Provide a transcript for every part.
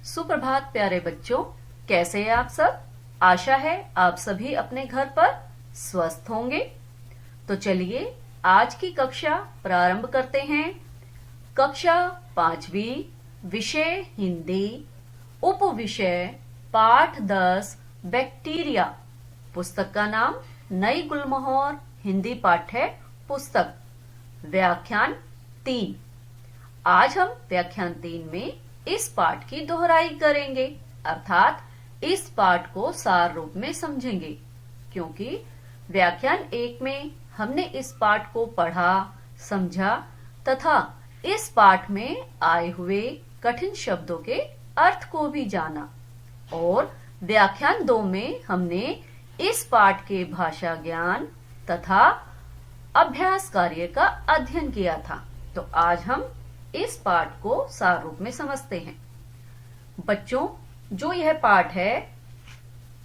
सुप्रभात प्यारे बच्चों, कैसे हैं आप सब। आशा है आप सभी अपने घर पर स्वस्थ होंगे। तो चलिए आज की कक्षा प्रारंभ करते हैं। कक्षा 5वीं, विषय हिंदी, उप विषय पाठ 10 बैक्टीरिया। पुस्तक का नाम नई गुलमोहर हिंदी पाठ्य पुस्तक। व्याख्यान 3। आज हम व्याख्यान 3 में इस पाठ की दोहराई करेंगे, अर्थात इस पाठ को सार रूप में समझेंगे, क्योंकि व्याख्यान 1 में हमने इस पाठ को पढ़ा, समझा तथा इस पाठ में आए हुए कठिन शब्दों के अर्थ को भी जाना। और व्याख्यान 2 में हमने इस पाठ के भाषा ज्ञान तथा अभ्यास कार्य का अध्ययन किया था। तो आज हम इस पाठ को सार रूप में समझते हैं। बच्चों, जो यह पाठ है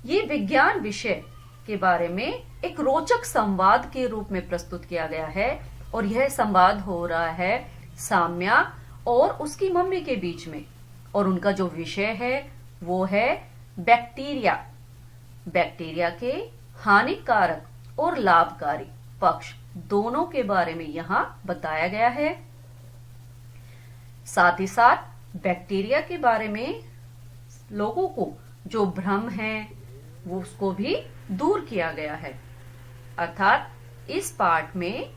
ये विज्ञान विषय के बारे में एक रोचक संवाद के रूप में प्रस्तुत किया गया है, और यह संवाद हो रहा है साम्या और उसकी मम्मी के बीच में। और उनका जो विषय है वो है बैक्टीरिया। बैक्टीरिया के हानिकारक और लाभकारी पक्ष दोनों के बारे में यहाँ बताया गया है। साथ ही साथ बैक्टीरिया के बारे में लोगों को जो भ्रम है वो उसको भी दूर किया गया है। अर्थात इस पाठ में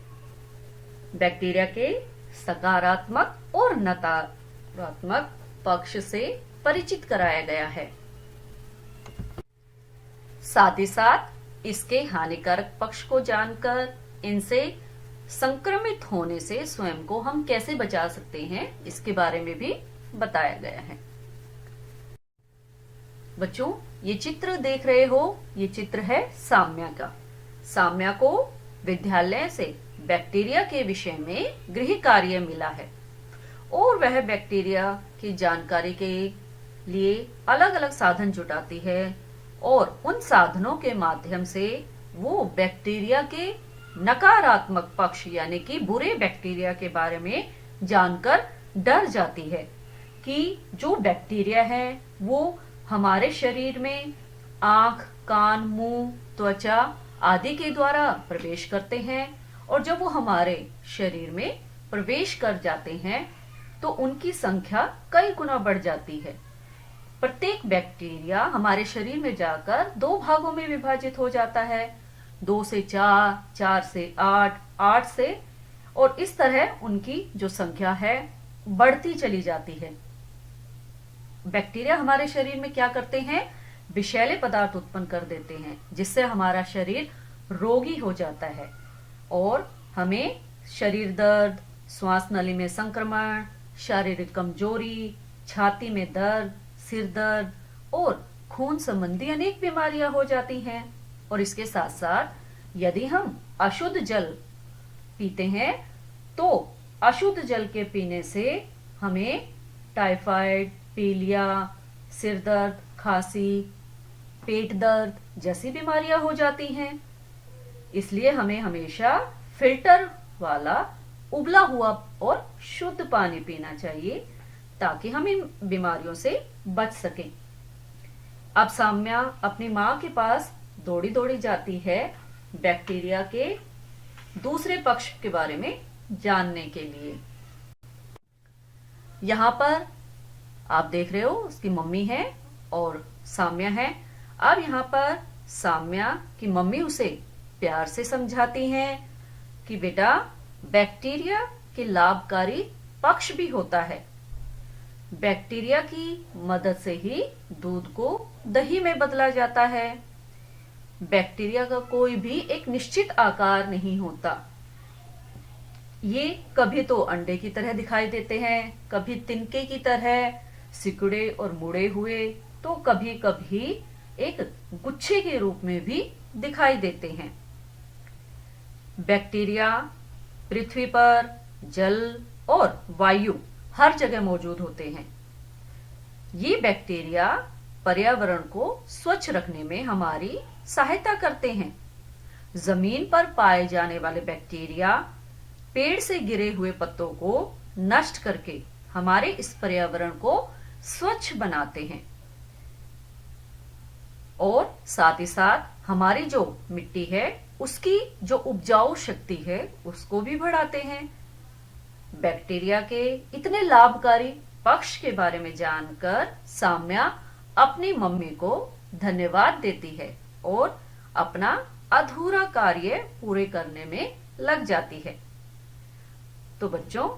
बैक्टीरिया के सकारात्मक और नकारात्मक पक्ष से परिचित कराया गया है। साथ ही साथ इसके हानिकारक पक्ष को जानकर इनसे संक्रमित होने से स्वयं को हम कैसे बचा सकते हैं, इसके बारे में भी बताया गया है। बच्चों, ये चित्र देख रहे हो, ये चित्र है साम्या का। साम्या को विद्यालय से बैक्टीरिया के विषय में गृह कार्य मिला है, और वह बैक्टीरिया की जानकारी के लिए अलग अलग साधन जुटाती है, और उन साधनों के माध्यम से वो बैक्टीरिया के नकारात्मक पक्ष यानी कि बुरे बैक्टीरिया के बारे में जानकर डर जाती है कि जो बैक्टीरिया है वो हमारे शरीर में आंख, कान, मुंह, त्वचा आदि के द्वारा प्रवेश करते हैं, और जब वो हमारे शरीर में प्रवेश कर जाते हैं तो उनकी संख्या कई गुना बढ़ जाती है। प्रत्येक बैक्टीरिया हमारे शरीर में जाकर 2 भागों में विभाजित हो जाता है, 2 से 4, 4 से 8, 8 से, और इस तरह उनकी जो संख्या है बढ़ती चली जाती है। बैक्टीरिया हमारे शरीर में क्या करते हैं, विषैले पदार्थ उत्पन्न कर देते हैं, जिससे हमारा शरीर रोगी हो जाता है, और हमें शरीर दर्द, श्वास नली में संक्रमण, शारीरिक कमजोरी, छाती में दर्द, सिर दर्द और खून संबंधी अनेक बीमारियां हो जाती हैं। और इसके साथ साथ यदि हम अशुद्ध जल पीते हैं तो अशुद्ध जल के पीने से हमें टाइफाइड, पीलिया, सिर दर्द, खांसी, पेट दर्द जैसी बीमारियां हो जाती हैं। इसलिए हमें हमेशा फिल्टर वाला उबला हुआ और शुद्ध पानी पीना चाहिए, ताकि हम इन बीमारियों से बच सकें। अब साम्या अपनी माँ के पास दौड़ी दौड़ी जाती है बैक्टीरिया के दूसरे पक्ष के बारे में जानने के लिए। यहाँ पर आप देख रहे हो उसकी मम्मी है और साम्या है। अब यहाँ पर साम्या की मम्मी उसे प्यार से समझाती हैं कि बेटा, बैक्टीरिया के लाभकारी पक्ष भी होता है। बैक्टीरिया की मदद से ही दूध को दही में बदला जाता है। बैक्टीरिया का कोई भी एक निश्चित आकार नहीं होता। ये कभी तो अंडे की तरह दिखाई देते हैं, कभी तिनके की तरह सिकुड़े और मुड़े हुए, तो कभी कभी एक गुच्छे के रूप में भी दिखाई देते हैं। बैक्टीरिया पृथ्वी पर जल और वायु हर जगह मौजूद होते हैं। ये बैक्टीरिया पर्यावरण को स्वच्छ रखने में हमारी सहायता करते हैं। जमीन पर पाए जाने वाले बैक्टीरिया पेड़ से गिरे हुए पत्तों को नष्ट करके हमारे इस पर्यावरण को स्वच्छ बनाते हैं और साथ ही साथ हमारी जो मिट्टी है उसकी जो उपजाऊ शक्ति है उसको भी बढ़ाते हैं। बैक्टीरिया के इतने लाभकारी पक्ष के बारे में जानकर साम्या अपनी मम्मी को धन्यवाद देती है और अपना अधूरा कार्य पूरे करने में लग जाती है। तो बच्चों,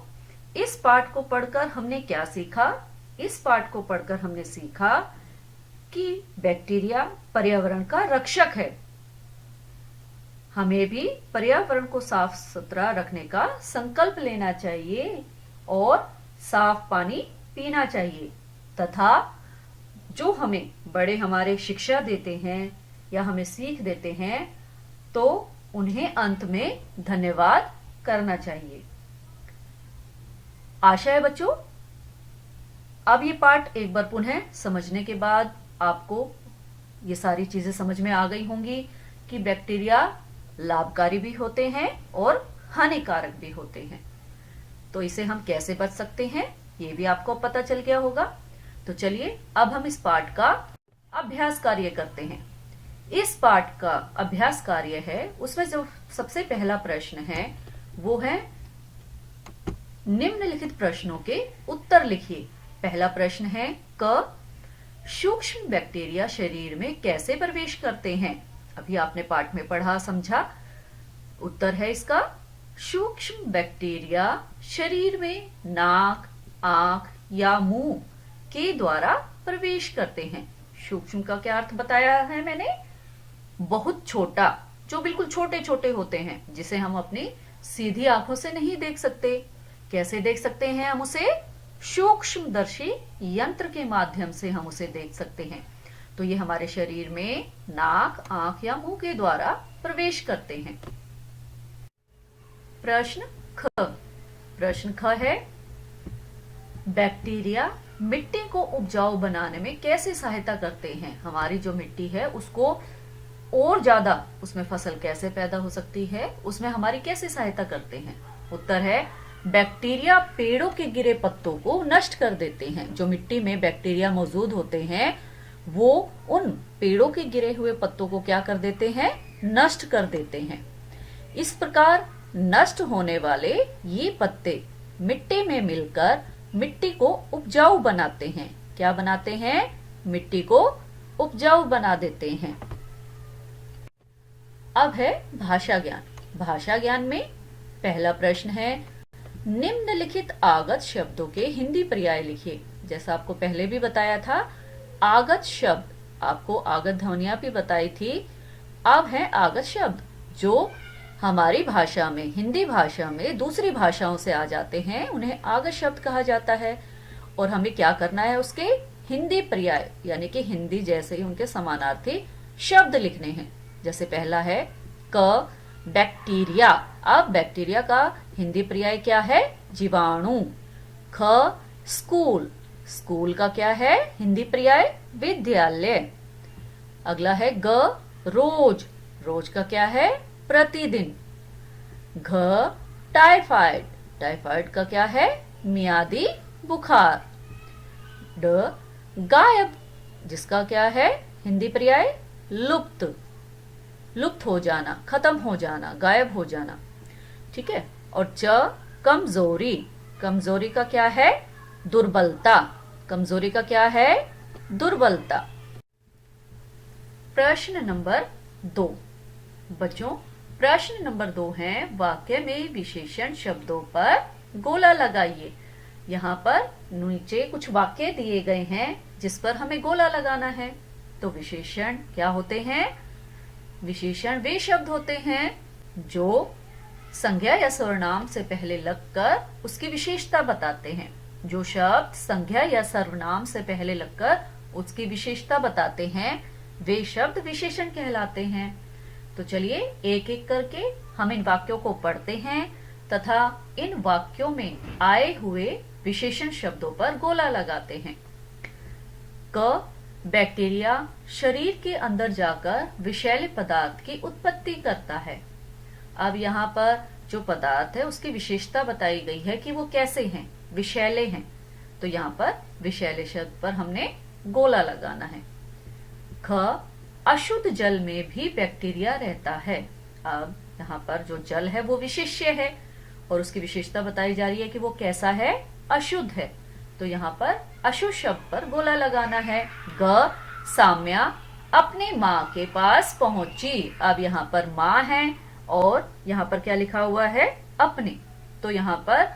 इस पाठ को पढ़कर हमने क्या सीखा? इस पाठ को पढ़कर हमने सीखा कि बैक्टीरिया पर्यावरण का रक्षक है। हमें भी पर्यावरण को साफ सुथरा रखने का संकल्प लेना चाहिए और साफ पानी पीना चाहिए तथा जो हमें बड़े हमारे शिक्षा देते हैं या हमें सीख देते हैं तो उन्हें अंत में धन्यवाद करना चाहिए। आशा है बच्चों, अब ये पाठ एक बार पुनः समझने के बाद आपको ये सारी चीजें समझ में आ गई होंगी कि बैक्टीरिया लाभकारी भी होते हैं और हानिकारक भी होते हैं। तो इसे हम कैसे बच सकते हैं ये भी आपको पता चल गया होगा। तो चलिए अब हम इस पाठ का अभ्यास कार्य करते हैं। इस पाठ का अभ्यास कार्य है, उसमें जो सबसे पहला प्रश्न है वो है निम्नलिखित प्रश्नों के उत्तर लिखिए। पहला प्रश्न है क सूक्ष्म बैक्टीरिया शरीर में कैसे प्रवेश करते हैं? अभी आपने पाठ में पढ़ा समझा। उत्तर है इसका सूक्ष्म बैक्टीरिया शरीर में नाक, आंख या मुंह के द्वारा प्रवेश करते हैं। सूक्ष्म का क्या अर्थ बताया है मैंने? बहुत छोटा, जो बिल्कुल छोटे छोटे होते हैं, जिसे हम अपनी सीधी आंखों से नहीं देख सकते। कैसे देख सकते हैं हम उसे? सूक्ष्मदर्शी यंत्र के माध्यम से हम उसे देख सकते हैं। तो ये हमारे शरीर में नाक, आंख या मुंह के द्वारा प्रवेश करते हैं। प्रश्न ख। प्रश्न ख है बैक्टीरिया मिट्टी को उपजाऊ बनाने में कैसे सहायता करते हैं? हमारी जो मिट्टी है उसको और ज्यादा उसमें फसल कैसे पैदा हो सकती है, उसमें हमारी कैसे सहायता करते हैं? उत्तर है बैक्टीरिया पेड़ों के गिरे पत्तों को नष्ट कर देते हैं। जो मिट्टी में बैक्टीरिया मौजूद होते हैं वो उन पेड़ों के गिरे हुए पत्तों को क्या कर देते हैं? नष्ट कर देते हैं। इस प्रकार नष्ट होने वाले ये पत्ते मिट्टी में मिलकर मिट्टी को उपजाऊ बनाते हैं। क्या बनाते हैं? मिट्टी को उपजाऊ बना देते हैं। अब है भाषा ज्ञान। भाषा ज्ञान में पहला प्रश्न है निम्नलिखित आगत शब्दों के हिंदी पर्याय लिखिए। जैसा आपको पहले भी बताया था, आगत शब्द, आपको आगत ध्वनियां भी बताई थी। अब है आगत शब्द जो हमारी भाषा में, हिंदी भाषा में दूसरी भाषाओं से आ जाते हैं, उन्हें आगत शब्द कहा जाता है। और हमें क्या करना है? उसके हिंदी पर्याय यानी कि हिंदी जैसे ही उनके समानार्थी शब्द लिखने हैं। जैसे पहला है क बैक्टीरिया। अब बैक्टीरिया का हिंदी पर्याय क्या है? जीवाणु। ख स्कूल। स्कूल का क्या है हिंदी पर्याय? विद्यालय। अगला है ग रोज। रोज का क्या है? प्रतिदिन। घ टाइफाइड। टाइफाइड का क्या है? मियादी बुखार। ड गायब, जिसका क्या है हिंदी पर्याय? लुप्त। लुप्त हो जाना, खत्म हो जाना, गायब हो जाना। ठीक है। और च कमजोरी। कमजोरी का क्या है? दुर्बलता। कमजोरी का क्या है? दुर्बलता। प्रश्न नंबर 2। बच्चों, प्रश्न नंबर 2 है वाक्य में विशेषण शब्दों पर गोला लगाइए। यहाँ पर नीचे कुछ वाक्य दिए गए हैं जिस पर हमें गोला लगाना है। तो विशेषण क्या होते हैं? विशेषण वे शब्द होते हैं जो संज्ञा या सर्वनाम से पहले लगकर उसकी विशेषता बताते हैं। जो शब्द संज्ञा या सर्वनाम से पहले लगकर उसकी विशेषता बताते हैं वे शब्द विशेषण कहलाते हैं। तो चलिए एक एक करके हम इन वाक्यों को पढ़ते हैं तथा इन वाक्यों में आए हुए विशेषण शब्दों पर गोला लगाते हैं। क बैक्टीरिया शरीर के अंदर जाकर विषैले पदार्थ की उत्पत्ति करता है। अब यहाँ पर जो पदार्थ है उसकी विशेषता बताई गई है कि वो कैसे हैं, विषैले हैं। तो यहाँ पर विषैले शब्द पर हमने गोला लगाना है। ख, अशुद्ध जल में भी बैक्टीरिया रहता है। अब यहाँ पर जो जल है वो विशेष्य है और उसकी विशेषता बताई जा रही है कि वो कैसा है, अशुद्ध है। तो यहाँ पर अशुद्ध शब्द पर गोला लगाना है। ग, साम्या अपने माँ के पास पहुंची। अब यहाँ पर माँ है और यहाँ पर क्या लिखा हुआ है, अपने। तो यहाँ पर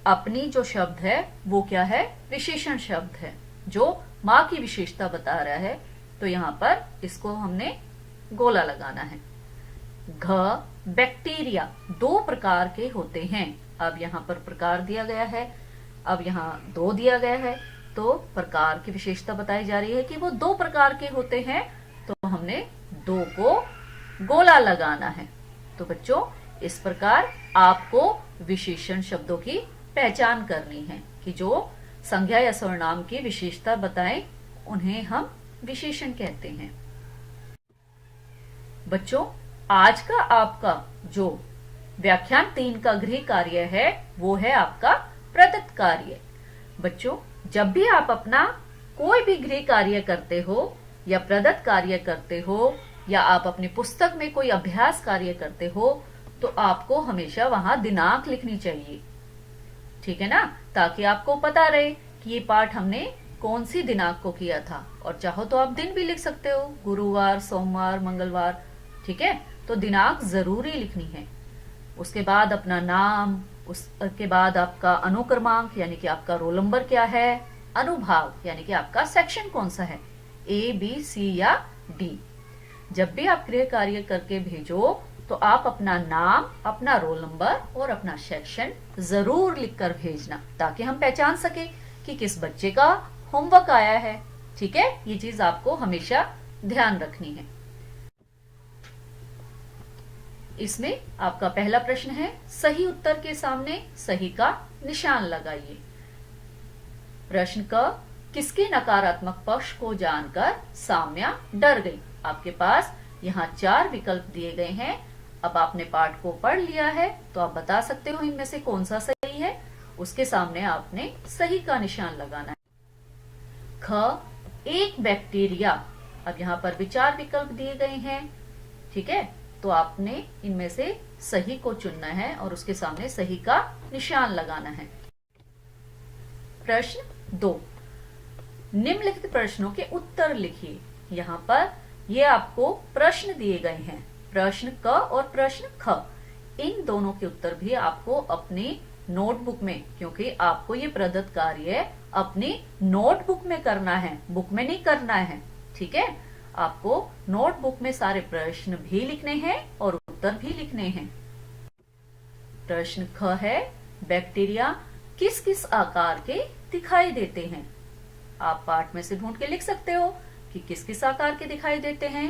अपनी जो शब्द है वो क्या है, विशेषण शब्द है जो माँ की विशेषता बता रहा है। तो यहाँ पर इसको हमने गोला लगाना है। घ, बैक्टीरिया 2 प्रकार के होते हैं। अब यहाँ पर प्रकार दिया गया है, अब यहाँ 2 दिया गया है, तो प्रकार की विशेषता बताई जा रही है कि वो 2 प्रकार के होते हैं। तो हमने 2 को गोला लगाना है। तो बच्चों, इस प्रकार आपको विशेषण शब्दों की पहचान करनी है कि जो संज्ञा या सर्वनाम की विशेषता बताएं उन्हें हम विशेषण कहते हैं। बच्चों, आज का आपका जो व्याख्यान 3 का गृह कार्य है वो है आपका प्रदत्त कार्य। बच्चों, जब भी आप अपना कोई भी गृह कार्य करते हो या प्रदत्त कार्य करते हो या आप अपनी पुस्तक में कोई अभ्यास कार्य करते हो तो आपको हमेशा वहां दिनांक लिखनी चाहिए, ठीक है ना, ताकि आपको पता रहे कि ये पाठ हमने कौन सी दिनांक को किया था। और चाहो तो आप दिन भी लिख सकते हो, गुरुवार, सोमवार, मंगलवार, ठीक है। तो दिनांक जरूरी लिखनी है। उसके बाद अपना नाम, उसके बाद आपका अनुक्रमांक यानी कि आपका रोल नंबर क्या है, अनुभाग यानी कि आपका सेक्शन कौन सा है, ए, बी, सी या डी। जब भी आप गृह कार्य करके भेजो तो आप अपना नाम, अपना रोल नंबर और अपना सेक्शन जरूर लिखकर भेजना ताकि हम पहचान सके कि किस बच्चे का होमवर्क आया है, ठीक है। ये चीज आपको हमेशा ध्यान रखनी है। इसमें आपका पहला प्रश्न है, सही उत्तर के सामने सही का निशान लगाइए। प्रश्न क, किसके नकारात्मक पक्ष को जानकर साम्या डर गई। आपके पास यहाँ 4 विकल्प दिए गए हैं। अब आपने पाठ को पढ़ लिया है तो आप बता सकते हो इनमें से कौन सा सही है। उसके सामने आपने सही का निशान लगाना है। ख, एक बैक्टीरिया। अब यहाँ पर भी 4 विकल्प दिए गए हैं, ठीक है। तो आपने इनमें से सही को चुनना है और उसके सामने सही का निशान लगाना है। प्रश्न 2, निम्नलिखित प्रश्नों के उत्तर लिखिए। यहाँ पर ये आपको प्रश्न दिए गए हैं, प्रश्न क और प्रश्न ख। इन दोनों के उत्तर भी आपको अपनी नोटबुक में, क्योंकि आपको ये प्रदत्त कार्य अपनी नोटबुक में करना है, बुक में नहीं करना है, ठीक है। आपको नोटबुक में सारे प्रश्न भी लिखने हैं और उत्तर भी लिखने हैं। प्रश्न ख है, बैक्टीरिया किस किस आकार के दिखाई देते हैं। आप पाठ में से ढूंढ के लिख सकते हो कि किस किस आकार के दिखाई देते हैं।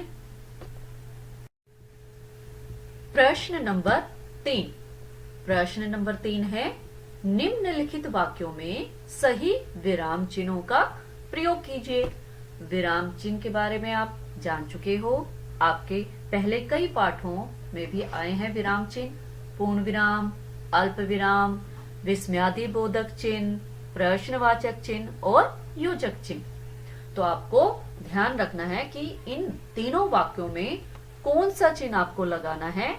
प्रश्न नंबर 3। प्रश्न नंबर 3 है, निम्नलिखित वाक्यों में सही विराम चिन्हों का प्रयोग कीजिए। विराम चिन्ह के बारे में आप जान चुके हो, आपके पहले कई पाठों में भी आए हैं विराम चिन्ह, पूर्ण विराम, अल्प विराम, विस्मयादि बोधक चिन्ह, प्रश्नवाचक चिन्ह और योजक चिन्ह। तो आपको ध्यान रखना है कि इन तीनों वाक्यों में कौन सा चिन्ह आपको लगाना है,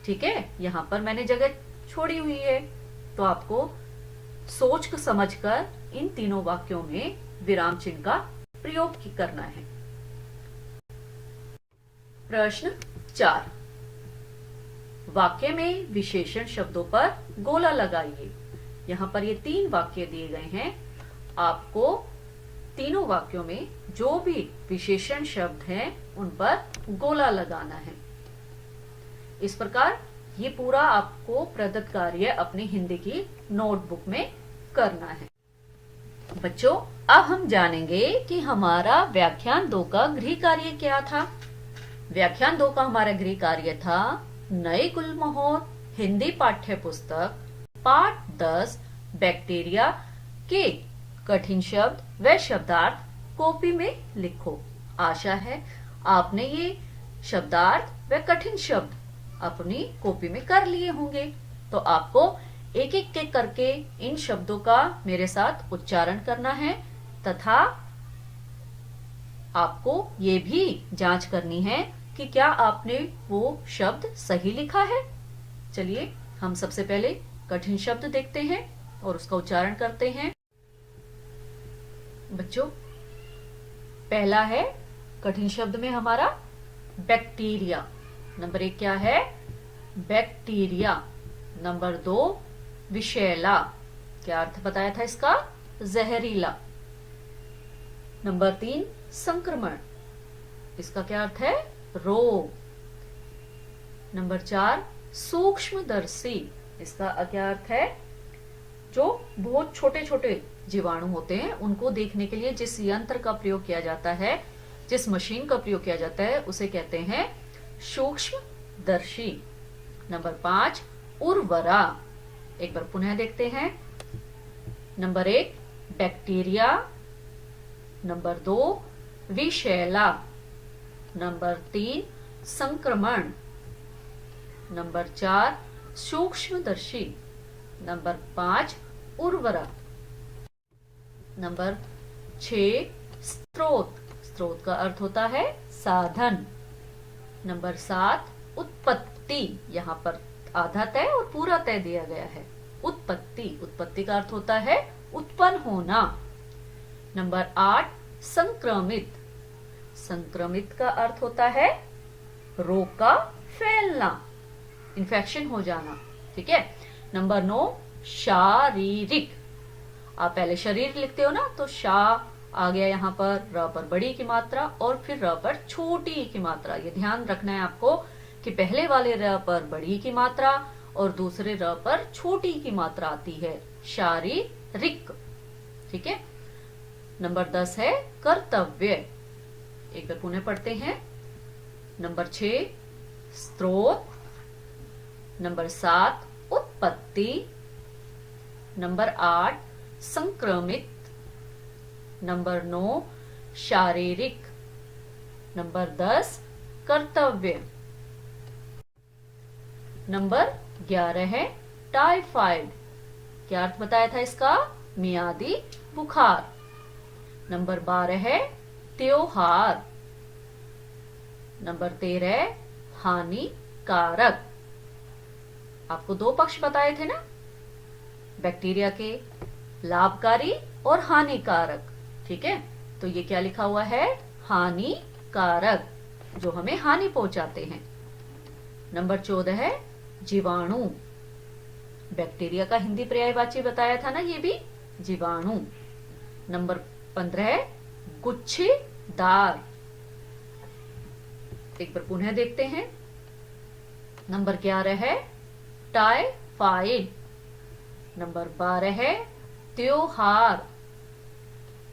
ठीक है। यहाँ पर मैंने जगह छोड़ी हुई है, तो आपको सोच समझ कर इन तीनों वाक्यों में विराम चिन्ह का प्रयोग करना है। प्रश्न 4, वाक्य में विशेषण शब्दों पर गोला लगाइए। यहाँ पर ये 3 वाक्य दिए गए हैं। आपको तीनों वाक्यों में जो भी विशेषण शब्द हैं उन पर गोला लगाना है। इस प्रकार ये पूरा आपको प्रदत्त कार्य अपनी हिंदी की नोटबुक में करना है। बच्चों, अब हम जानेंगे कि हमारा व्याख्यान 2 का गृह कार्य क्या था। व्याख्यान 2 का हमारा गृह कार्य था, नए गुलमोहर हिंदी पाठ्य पुस्तक पाठ 10 बैक्टीरिया के कठिन शब्द व शब्दार्थ कॉपी में लिखो। आशा है आपने ये शब्दार्थ व कठिन शब्द अपनी कॉपी में कर लिए होंगे। तो आपको एक एक के करके इन शब्दों का मेरे साथ उच्चारण करना है तथा आपको ये भी जांच करनी है कि क्या आपने वो शब्द सही लिखा है। चलिए हम सबसे पहले कठिन शब्द देखते हैं और उसका उच्चारण करते हैं। बच्चों, पहला है कठिन शब्द में हमारा बैक्टीरिया। नंबर 1 क्या है? बैक्टीरिया। नंबर 2 विषैला। क्या अर्थ बताया था इसका? जहरीला। नंबर 3 संक्रमण। इसका क्या अर्थ है? रोग। नंबर 4 सूक्ष्मदर्शी। इसका क्या अर्थ है? जो बहुत छोटे छोटे जीवाणु होते हैं उनको देखने के लिए जिस यंत्र का प्रयोग किया जाता है, जिस मशीन का प्रयोग किया जाता है, उसे कहते हैं सूक्ष्मदर्शी। नंबर 5 उर्वरा। एक बार पुनः देखते हैं। Number 1 bacteria. नंबर 2 विषैला। नंबर 3 संक्रमण। नंबर 4 सूक्ष्मदर्शी। नंबर 5 उर्वरा। नंबर 6 स्रोत। स्रोत का अर्थ होता है साधन। नंबर 7 उत्पत्ति। यहाँ पर आधा तय और पूरा तय दिया गया है। उत्पत्ति। उत्पत्ति का अर्थ होता है उत्पन्न होना। नंबर 8 संक्रमित। संक्रमित का अर्थ होता है रोग का फैलना, इन्फेक्शन हो जाना। ठीक है। नंबर 9 शारीरिक। आप पहले शरीर लिखते हो ना, तो शा आ गया यहाँ पर, र पर बड़ी की मात्रा और फिर र पर छोटी की मात्रा। ये ध्यान रखना है आपको कि पहले वाले र पर बड़ी की मात्रा और दूसरे र पर छोटी की मात्रा आती है। शारीरिक। ठीक है। नंबर 10 है कर्तव्य। एक बार पुनः पढ़ते हैं। नंबर 6 स्रोत। नंबर 7 उत्पत्ति। नंबर 8 संक्रमित। नंबर 9 शारीरिक। नंबर 10 कर्तव्य। नंबर 11 है टाइफाइड। क्या अर्थ बताया था इसका? मियादी बुखार। नंबर 12 है त्योहार। नंबर 13 हानिकारक। आपको 2 पक्ष बताए थे ना बैक्टीरिया के, लाभकारी और हानिकारक। ठीक है। तो ये क्या लिखा हुआ है? हानिकारक, जो हमें हानि पहुंचाते हैं। नंबर 14 है जीवाणु। बैक्टीरिया का हिंदी पर्यायवाची बताया था ना, ये भी जीवाणु। नंबर 15 है गुच्छेदार। एक बार पुनः देखते हैं। नंबर 11 है टाइफाइड। नंबर 12 है त्योहार।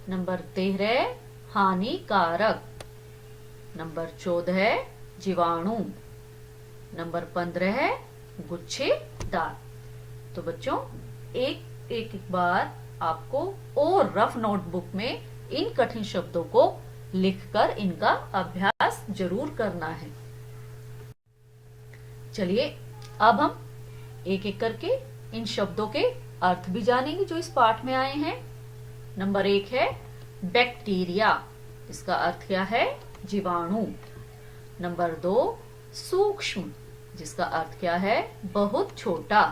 नंबर 13 हानिकारक। नंबर 14 है जीवाणु। नंबर 15 है गुच्छेदार। तो बच्चों, एक एक बार आपको और रफ नोटबुक में इन कठिन शब्दों को लिखकर इनका अभ्यास जरूर करना है। चलिए अब हम एक एक करके इन शब्दों के अर्थ भी जानेंगे जो इस पाठ में आए हैं। नंबर 1 है बैक्टीरिया। इसका अर्थ क्या है? जीवाणु। नंबर 2 सूक्ष्म, जिसका अर्थ क्या है? बहुत छोटा।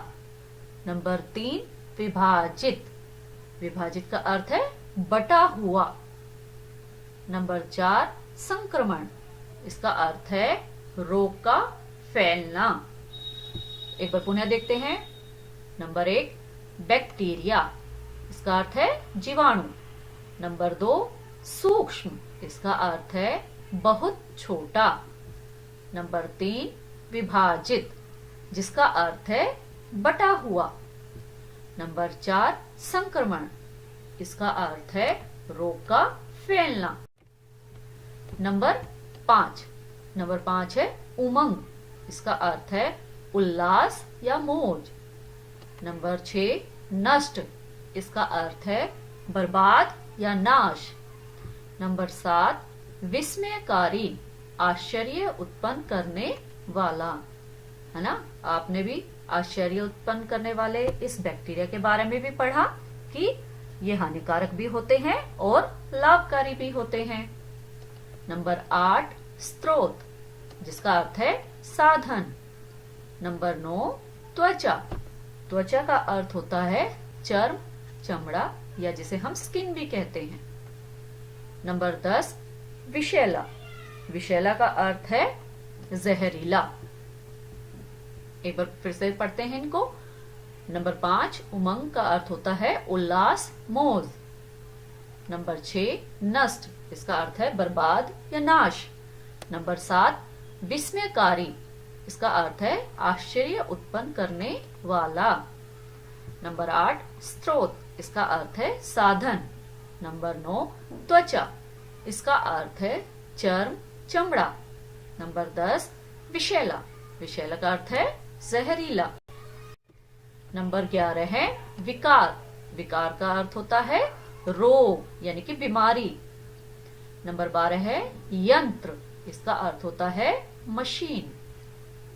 नंबर 3 विभाजित। विभाजित का अर्थ है बटा हुआ। नंबर 4 संक्रमण। इसका अर्थ है रोग का फैलना। एक बार पुनः देखते हैं। Number 1 bacteria. इसका अर्थ है जीवाणु। नंबर 2 सूक्ष्म। इसका अर्थ है बहुत छोटा। नंबर 3 विभाजित, जिसका अर्थ है बटा हुआ। नंबर 4 संक्रमण। इसका अर्थ है रोग का फैलना। नंबर 5 है उमंग। इसका अर्थ है उल्लास या मौज। नंबर 6 नष्ट। इसका अर्थ है बर्बाद या नाश। नंबर 7 विस्मयकारी, आश्चर्य उत्पन्न करने वाला। है ना? आपने भी आश्चर्य उत्पन्न करने वाले इस बैक्टीरिया के बारे में भी पढ़ा कि ये हानिकारक भी होते हैं और लाभकारी भी होते हैं। नंबर 8 स्रोत, जिसका अर्थ है साधन। नंबर 9 त्वचा, त्वचा का अर्थ होता है चर्म, चमड़ा या जिसे हम स्किन भी कहते हैं। नंबर 10 विषैला, विषैला का अर्थ है जहरीला। एक बार फिर से पढ़ते हैं इनको। नंबर 5 उमंग का अर्थ होता है उल्लास, मौज। नंबर 6 नष्ट, इसका अर्थ है बर्बाद या नाश। नंबर 7 विस्मयकारी, इसका अर्थ है आश्चर्य उत्पन्न करने वाला। नंबर 8 स्रोत, इसका अर्थ है साधन। नंबर 9 त्वचा, इसका अर्थ है चर्म, चमड़ा। नंबर 10 विषैला, विषैला का अर्थ है जहरीला। नंबर 11 है विकार, विकार का अर्थ होता है रोग यानी कि बीमारी। नंबर 12 है यंत्र, इसका अर्थ होता है मशीन।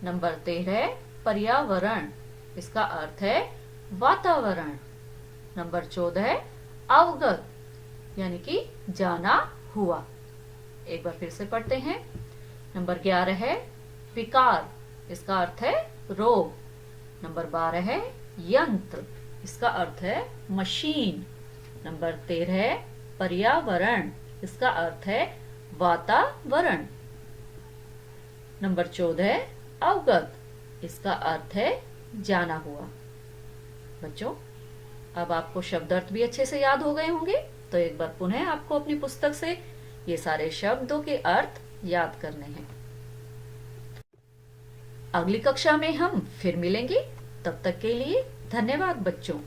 नंबर 13 पर्यावरण, इसका अर्थ है वातावरण। नंबर 14 अवगत यानी कि जाना हुआ। एक बार फिर से पढ़ते हैं। नंबर 11 है विकार, इसका अर्थ है रोग। नंबर 12 है यंत्र, इसका अर्थ है मशीन। नंबर 13 पर्यावरण, इसका अर्थ है वातावरण। नंबर 14 अवगत, इसका अर्थ है जाना हुआ। बच्चों, अब आपको शब्द अर्थ भी अच्छे से याद हो गए होंगे, तो एक बार पुनः आपको अपनी पुस्तक से ये सारे शब्दों के अर्थ याद करने हैं। अगली कक्षा में हम फिर मिलेंगे। तब तक के लिए धन्यवाद बच्चों।